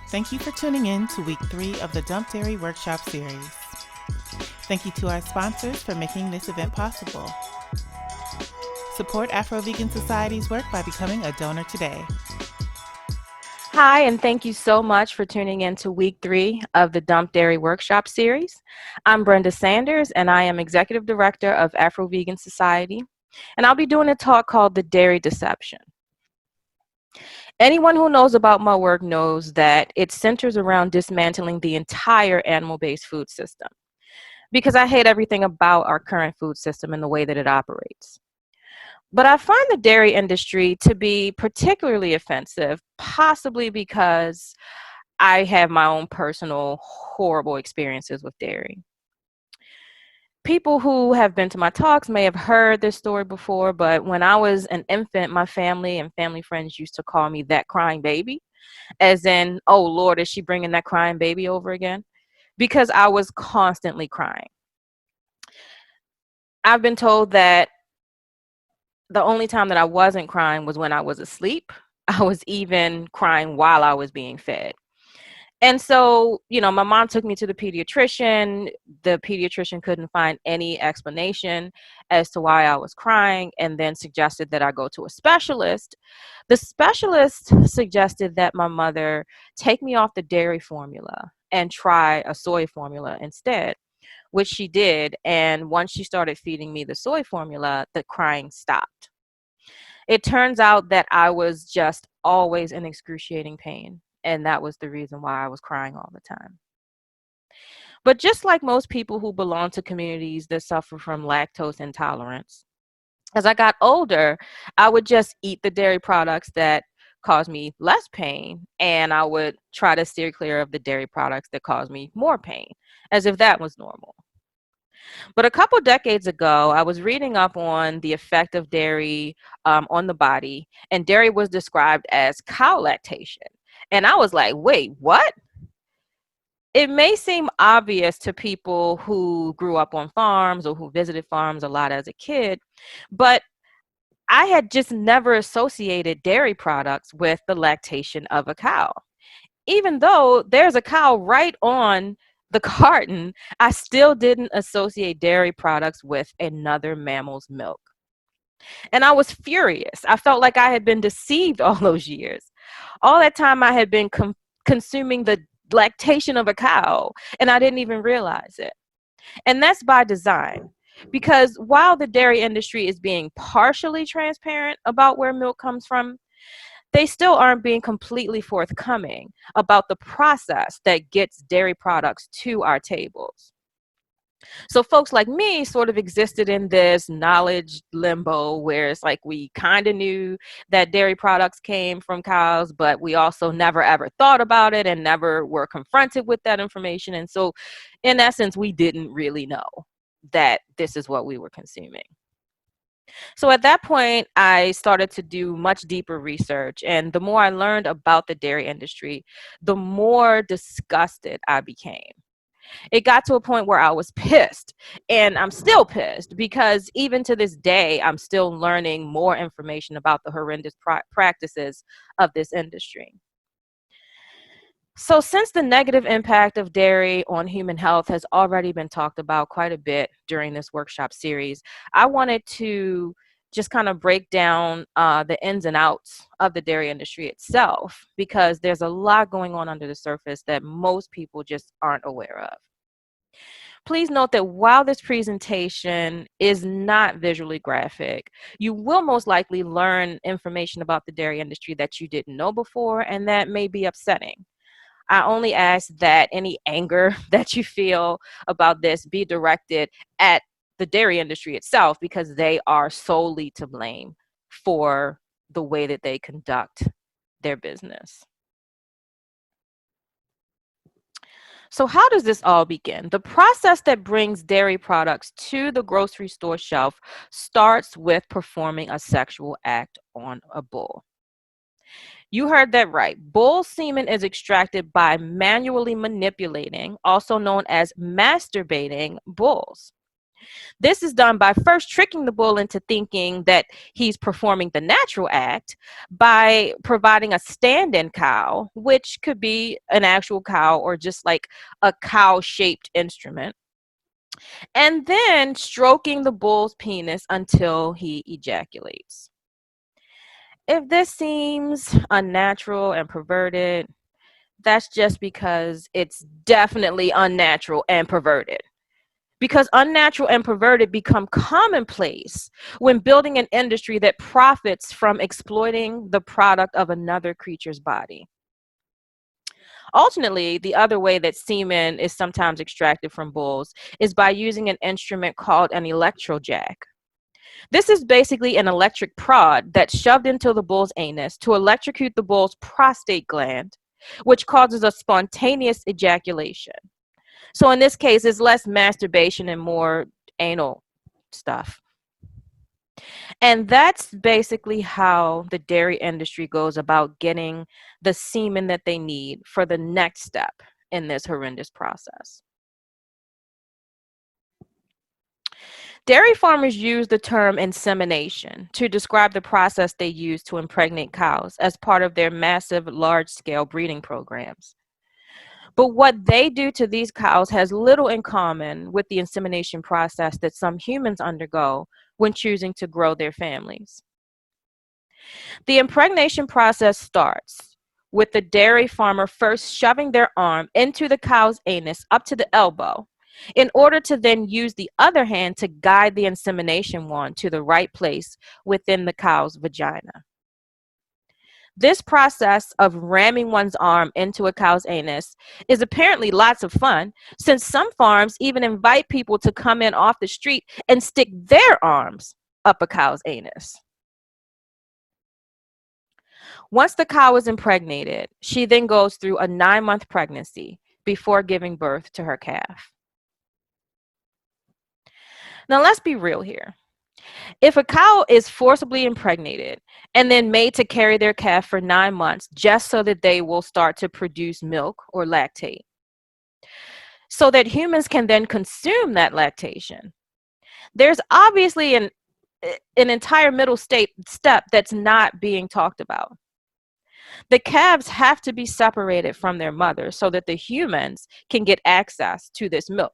Thank you for tuning in to week 3 of the Dump Dairy Workshop series. Thank you to our sponsors for making this event possible. Support Afro-Vegan Society's work by becoming a donor today. Hi, and thank you so much for tuning in to week 3 of the Dump Dairy Workshop series. I'm Brenda Sanders, and I am Executive Director of Afro-Vegan Society, and I'll be doing a talk called The Dairy Deception. Anyone who knows about my work knows that it centers around dismantling the entire animal-based food system, because I hate everything about our current food system and the way that it operates. But I find the dairy industry to be particularly offensive, possibly because I have my own personal horrible experiences with dairy. People who have been to my talks may have heard this story before, but when I was an infant, my family and family friends used to call me that crying baby, as in, oh Lord, is she bringing that crying baby over again? Because I was constantly crying. I've been told that the only time that I wasn't crying was when I was asleep. I was even crying while I was being fed. And so, my mom took me to the pediatrician. The pediatrician couldn't find any explanation as to why I was crying and then suggested that I go to a specialist. The specialist suggested that my mother take me off the dairy formula and try a soy formula instead, which she did. And once she started feeding me the soy formula, the crying stopped. It turns out that I was just always in excruciating pain. And that was the reason why I was crying all the time. But just like most people who belong to communities that suffer from lactose intolerance, as I got older, I would just eat the dairy products that caused me less pain, and I would try to steer clear of the dairy products that caused me more pain, as if that was normal. But a couple decades ago, I was reading up on the effect of dairy on the body, and dairy was described as cow lactation. And I was like, wait, what? It may seem obvious to people who grew up on farms or who visited farms a lot as a kid, but I had just never associated dairy products with the lactation of a cow. Even though there's a cow right on the carton, I still didn't associate dairy products with another mammal's milk. And I was furious. I felt like I had been deceived all those years. All that time I had been consuming the lactation of a cow, and I didn't even realize it. And that's by design. Because while the dairy industry is being partially transparent about where milk comes from, they still aren't being completely forthcoming about the process that gets dairy products to our tables. So folks like me sort of existed in this knowledge limbo where it's like we kind of knew that dairy products came from cows, but we also never ever thought about it and never were confronted with that information. And so in essence, we didn't really know that this is what we were consuming. So at that point, I started to do much deeper research. And the more I learned about the dairy industry, the more disgusted I became. It got to a point where I was pissed, and I'm still pissed because even to this day, I'm still learning more information about the horrendous practices of this industry. So since the negative impact of dairy on human health has already been talked about quite a bit during this workshop series, I wanted to just kind of break down the ins and outs of the dairy industry itself, because there's a lot going on under the surface that most people just aren't aware of. Please note that while this presentation is not visually graphic, you will most likely learn information about the dairy industry that you didn't know before, and that may be upsetting. I only ask that any anger that you feel about this be directed at the dairy industry itself, because they are solely to blame for the way that they conduct their business. So how does this all begin? The process that brings dairy products to the grocery store shelf starts with performing a sexual act on a bull. You heard that right. Bull semen is extracted by manually manipulating, also known as masturbating, bulls. This is done by first tricking the bull into thinking that he's performing the natural act by providing a stand-in cow, which could be an actual cow or just like a cow-shaped instrument, and then stroking the bull's penis until he ejaculates. If this seems unnatural and perverted, that's just because it's definitely unnatural and perverted. Because unnatural and perverted become commonplace when building an industry that profits from exploiting the product of another creature's body. Alternately, the other way that semen is sometimes extracted from bulls is by using an instrument called an electrojack. This is basically an electric prod that's shoved into the bull's anus to electrocute the bull's prostate gland, which causes a spontaneous ejaculation. So in this case, it's less masturbation and more anal stuff. And that's basically how the dairy industry goes about getting the semen that they need for the next step in this horrendous process. Dairy farmers use the term insemination to describe the process they use to impregnate cows as part of their massive, large-scale breeding programs. But what they do to these cows has little in common with the insemination process that some humans undergo when choosing to grow their families. The impregnation process starts with the dairy farmer first shoving their arm into the cow's anus up to the elbow, in order to then use the other hand to guide the insemination wand to the right place within the cow's vagina. This process of ramming one's arm into a cow's anus is apparently lots of fun, since some farms even invite people to come in off the street and stick their arms up a cow's anus. Once the cow is impregnated, she then goes through a 9-month pregnancy before giving birth to her calf. Now, let's be real here. If a cow is forcibly impregnated and then made to carry their calf for 9 months just so that they will start to produce milk or lactate, so that humans can then consume that lactation, there's obviously an entire step that's not being talked about. The calves have to be separated from their mother so that the humans can get access to this milk.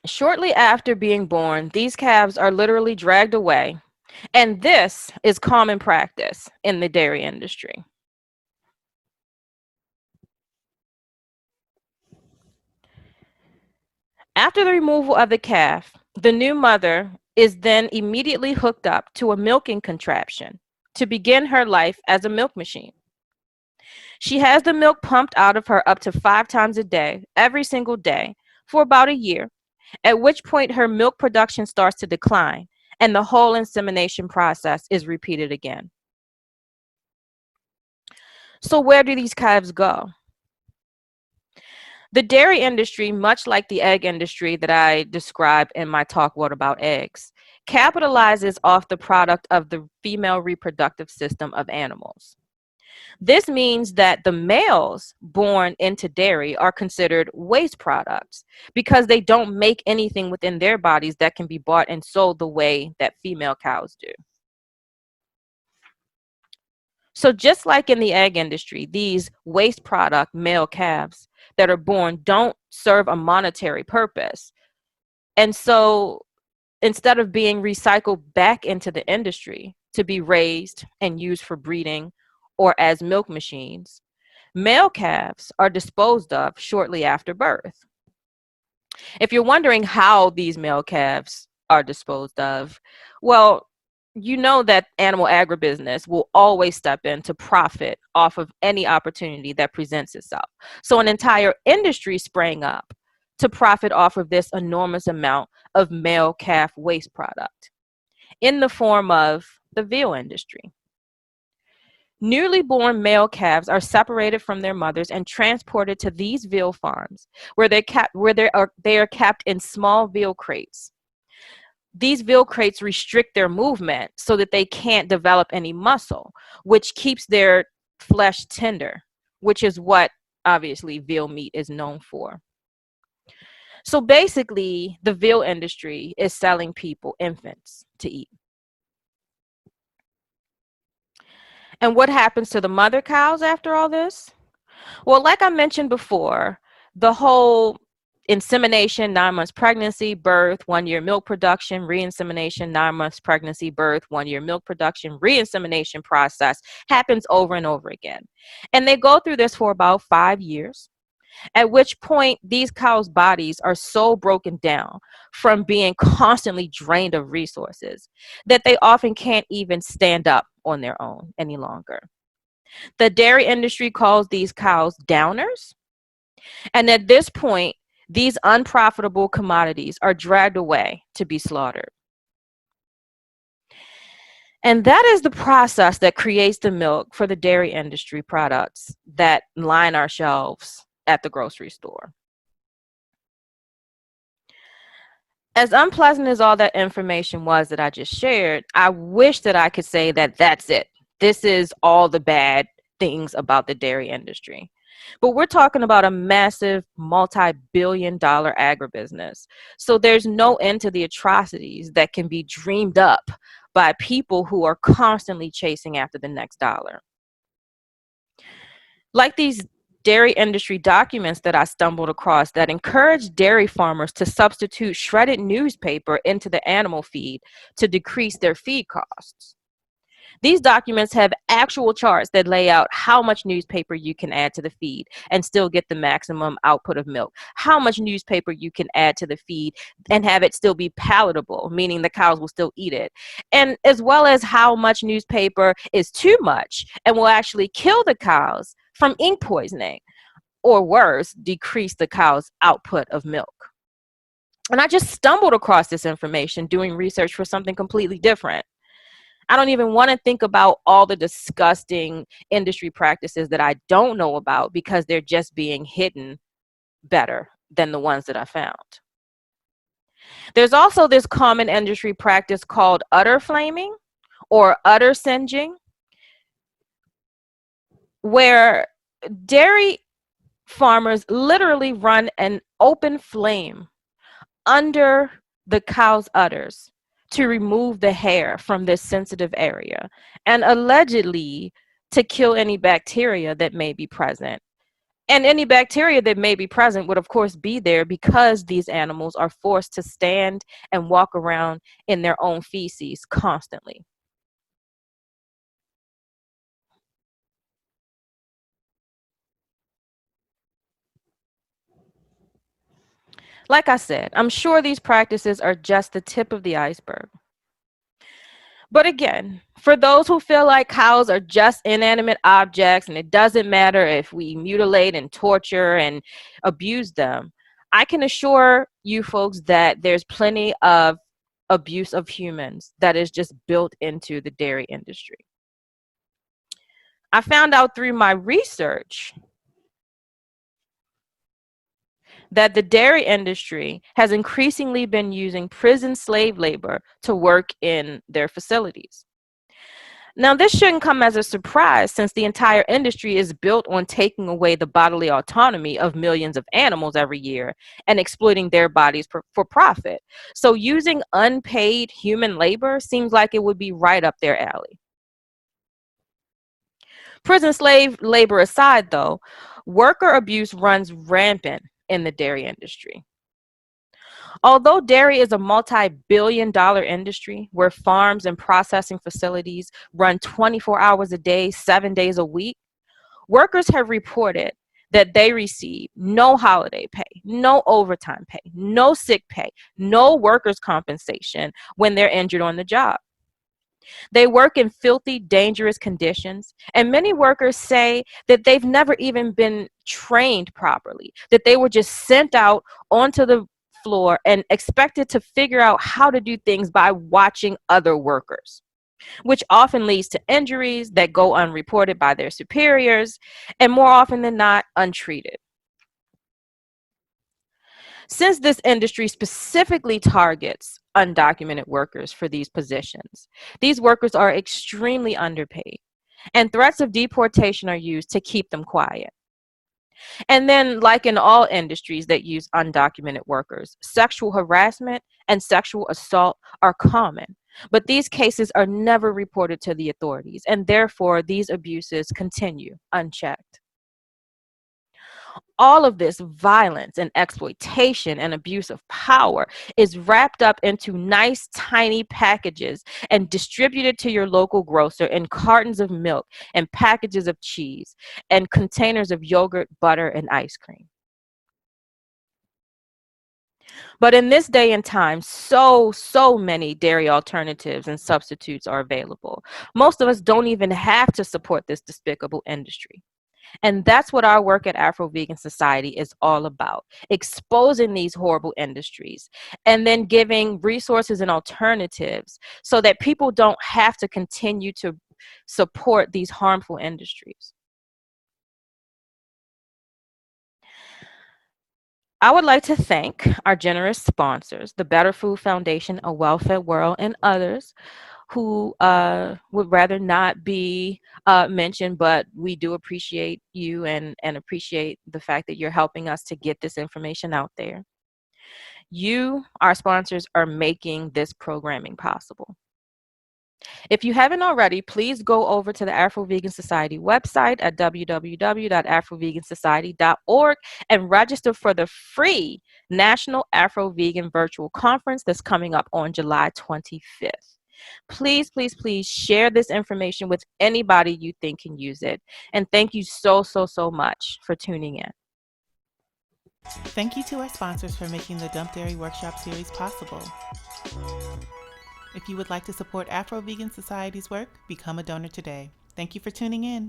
Shortly after being born, these calves are literally dragged away, and this is common practice in the dairy industry. After the removal of the calf, the new mother is then immediately hooked up to a milking contraption to begin her life as a milk machine. She has the milk pumped out of her up to 5 times a day, every single day, for about a year, at which point her milk production starts to decline and the whole insemination process is repeated again. So where do these calves go? The dairy industry, much like the egg industry that I described in my talk, What About Eggs, capitalizes off the product of the female reproductive system of animals. This means that the males born into dairy are considered waste products because they don't make anything within their bodies that can be bought and sold the way that female cows do. So just like in the egg industry, these waste product male calves that are born don't serve a monetary purpose. And so instead of being recycled back into the industry to be raised and used for breeding or as milk machines, male calves are disposed of shortly after birth. If you're wondering how these male calves are disposed of, well, you know that animal agribusiness will always step in to profit off of any opportunity that presents itself. So an entire industry sprang up to profit off of this enormous amount of male calf waste product in the form of the veal industry. Newly born male calves are separated from their mothers and transported to these veal farms where they are kept in small veal crates. These veal crates restrict their movement so that they can't develop any muscle, which keeps their flesh tender, which is what obviously veal meat is known for. So basically, the veal industry is selling people infants to eat. And what happens to the mother cows after all this? Well, like I mentioned before, the whole insemination, 9 months pregnancy, birth, 1 year milk production, re-insemination, 9 months pregnancy, birth, 1 year milk production, re-insemination process happens over and over again. And they go through this for about 5 years, at which point these cows' bodies are so broken down from being constantly drained of resources that they often can't even stand up on their own any longer. The dairy industry calls these cows downers. And at this point, these unprofitable commodities are dragged away to be slaughtered. And that is the process that creates the milk for the dairy industry products that line our shelves at the grocery store. As unpleasant as all that information was that I just shared, I wish that I could say that that's it. This is all the bad things about the dairy industry. But we're talking about a massive multi-billion-dollar agribusiness. So there's no end to the atrocities that can be dreamed up by people who are constantly chasing after the next dollar. Like these dairy industry documents that I stumbled across that encourage dairy farmers to substitute shredded newspaper into the animal feed to decrease their feed costs. These documents have actual charts that lay out how much newspaper you can add to the feed and still get the maximum output of milk, how much newspaper you can add to the feed and have it still be palatable, meaning the cows will still eat it, and as well as how much newspaper is too much and will actually kill the cows from ink poisoning, or worse, decrease the cow's output of milk. And I just stumbled across this information doing research for something completely different. I don't even want to think about all the disgusting industry practices that I don't know about because they're just being hidden better than the ones that I found. There's also this common industry practice called udder flaming or udder singeing, where dairy farmers literally run an open flame under the cow's udders to remove the hair from this sensitive area and allegedly to kill any bacteria that may be present. And any bacteria that may be present would, of course, be there because these animals are forced to stand and walk around in their own feces constantly. Like I said, I'm sure these practices are just the tip of the iceberg. But again, for those who feel like cows are just inanimate objects and it doesn't matter if we mutilate and torture and abuse them, I can assure you folks that there's plenty of abuse of humans that is just built into the dairy industry. I found out through my research that the dairy industry has increasingly been using prison slave labor to work in their facilities. Now, this shouldn't come as a surprise since the entire industry is built on taking away the bodily autonomy of millions of animals every year and exploiting their bodies for profit. So using unpaid human labor seems like it would be right up their alley. Prison slave labor aside, though, worker abuse runs rampant in the dairy industry. Although dairy is a multi-billion-dollar industry where farms and processing facilities run 24 hours a day, 7 days a week, workers have reported that they receive no holiday pay, no overtime pay, no sick pay, no workers' compensation when they're injured on the job. They work in filthy, dangerous conditions, and many workers say that they've never even been trained properly, that they were just sent out onto the floor and expected to figure out how to do things by watching other workers, which often leads to injuries that go unreported by their superiors and more often than not untreated. Since this industry specifically targets undocumented workers for these positions, these workers are extremely underpaid, and threats of deportation are used to keep them quiet. And then, like in all industries that use undocumented workers, sexual harassment and sexual assault are common, but these cases are never reported to the authorities, and therefore these abuses continue unchecked. All of this violence and exploitation and abuse of power is wrapped up into nice tiny packages and distributed to your local grocer in cartons of milk and packages of cheese and containers of yogurt, butter, and ice cream. But in this day and time, so many dairy alternatives and substitutes are available. Most of us don't even have to support this despicable industry. And that's what our work at Afro-Vegan Society is all about, exposing these horrible industries and then giving resources and alternatives so that people don't have to continue to support these harmful industries. I would like to thank our generous sponsors, the Better Food Foundation, A Well-Fed World, and others who would rather not be mentioned, but we do appreciate you and appreciate the fact that you're helping us to get this information out there. You, our sponsors, are making this programming possible. If you haven't already, please go over to the Afro-Vegan Society website at www.afrovegansociety.org and register for the free National Afro-Vegan Virtual Conference that's coming up on July 25th. Please, please, please share this information with anybody you think can use it. And thank you so much for tuning in. Thank you to our sponsors for making the Dump Dairy Workshop series possible. If you would like to support Afro-Vegan Society's work, become a donor today. Thank you for tuning in.